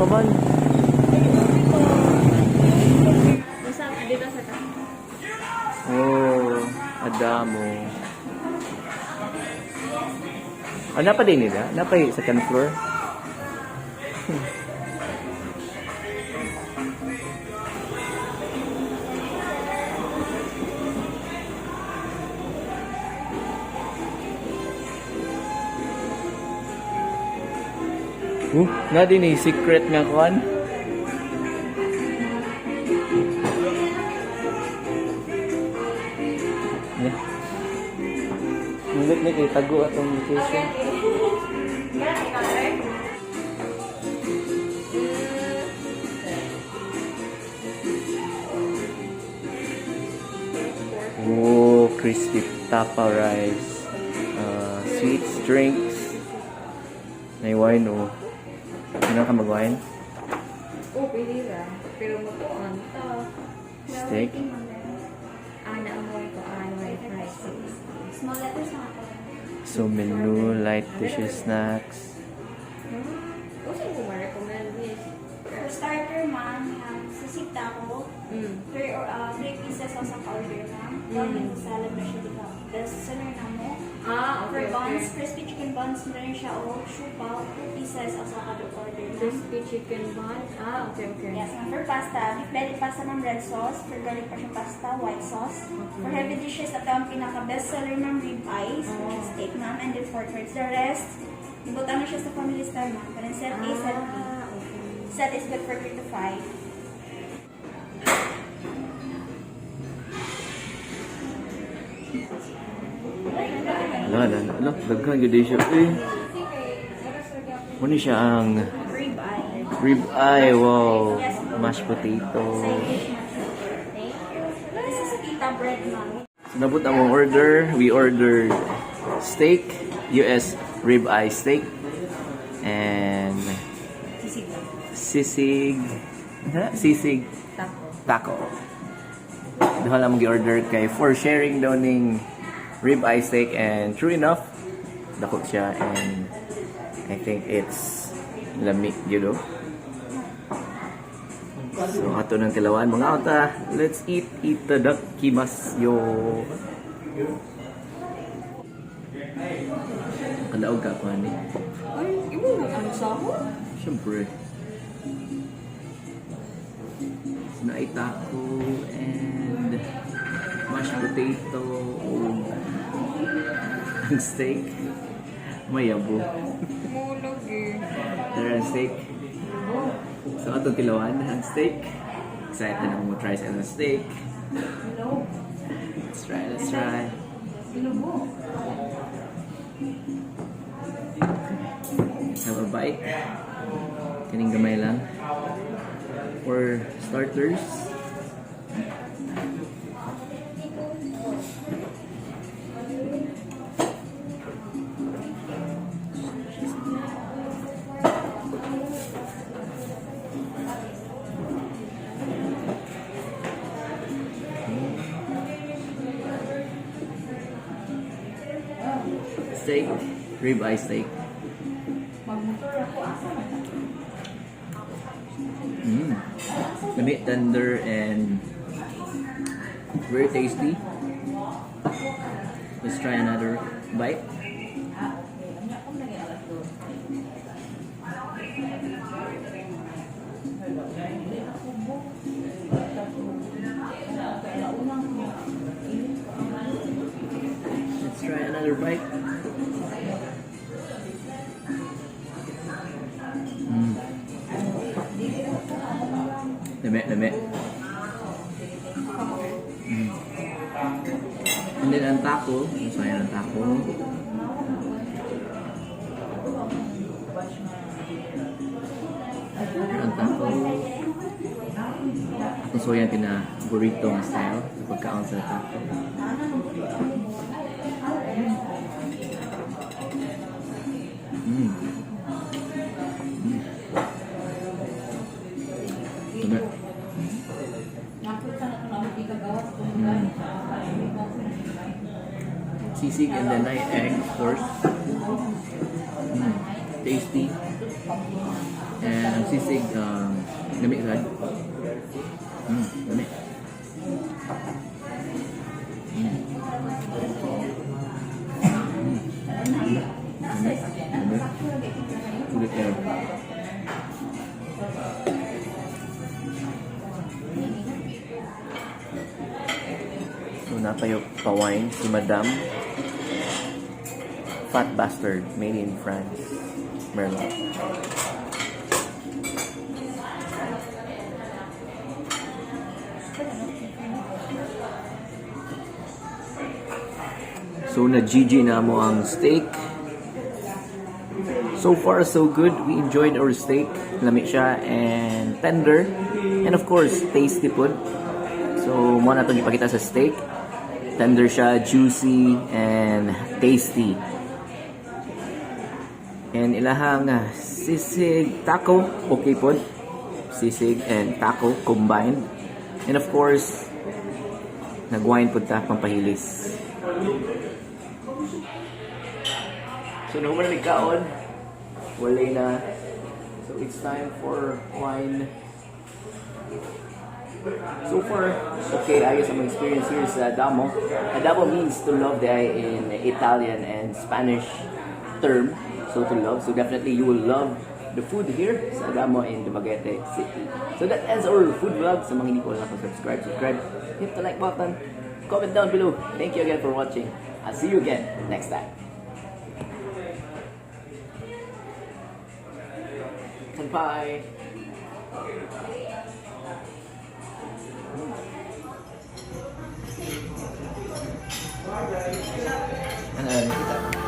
man. Oh, Adamo. Ah, napa din nila? Napa yung second floor? Na din eh, secret nga kuan. Yeah. Mulit ni kay tago atong location. Oh, crispy tapa rice. Sweets, drinks. May wine oh. Ano ka mag-wine? Oo, pwede ra. Pero matuan to. Steak? Naamoy ko, white rice. Small letters na ako. So, menu, light dishes, snacks. Kung saan ko ma-recommend this? For starter, ma'am, sisig taco. 3 pieces of sa powder, ma'am. One salad na siya dito. The center na mo. For buns, crispy chicken buns, meron siya o siupaw, 2 pieces of sa order, ma'am. Crispy chicken bun? Okay. Yes, ma'am. For pasta, beef belly pasta, ma'am, red sauce. For garlic passion pasta, white sauce. For heavy dishes, ito ang pinaka-best seller, ma'am, rib eyes, steak, ma'am, and then pork ribs. The rest, ibutan na siya sa family style, ma'am. Parang set A, set B. Set is good for 3 to 5. Ala, daghan gyud siya. Muna siya ang rib eye, wow. Mashed potato. This is pita bread, ma'am. So, nabot ang mong order. We ordered steak, US rib eye steak, and sisig taco. Duha lang mong gi-order kay for sharing daw ning rib eye steak, and true enough, dako siya, and I think it's lamig yun. So ato ng tilawan mga ota, let's eat itadakimasu. Kadaog ka pa ni. Ay, imo na ang saho? Siyempre. Naay taco and mashed potato and steak. Mayabo. Mulog eh. There ang steak. So atong tilawan ang steak. Excited na mo try sa steak. Let's try. Have a bite. Kining gamay lang. For starters. Steak, rib eye steak. The meat tender and very tasty. Let's try another bite. Let's try another bite. Lame. And then ang taco, masaya ang taco. Ang taco. Ang soya tina burrito nga style, pagkaon sa taco. Sisig and then egg, of course. Tasty. And ang sisig, gami ka. Gami. Ulit kayo. So, napayo pa-wine si Madam. Fat Bastard, made in France. Merlot. So, na-GG na mo ang steak. So far, so good. We enjoyed our steak. Lami siya and tender. And of course, tasty food. So, mo na itong ipakita sa steak. Tender siya, juicy, and tasty. And ilahang sisig taco, okay po. Sisig and taco combined. And of course, nagwine po ta, pampahilis. So, naman na kaon. Wala na. So, it's time for wine. So far, okay, ayos ang experience here sa ADAMO. ADAMO means to love the in Italian and Spanish term. So, to love. So, definitely you will love the food here sa ADAMO in Dumaguete City. So, that ends our food vlog. Sa mga hindi ko lang subscribe, hit the like button, comment down below. Thank you again for watching. I'll see you again next time. Bye. Ano kita?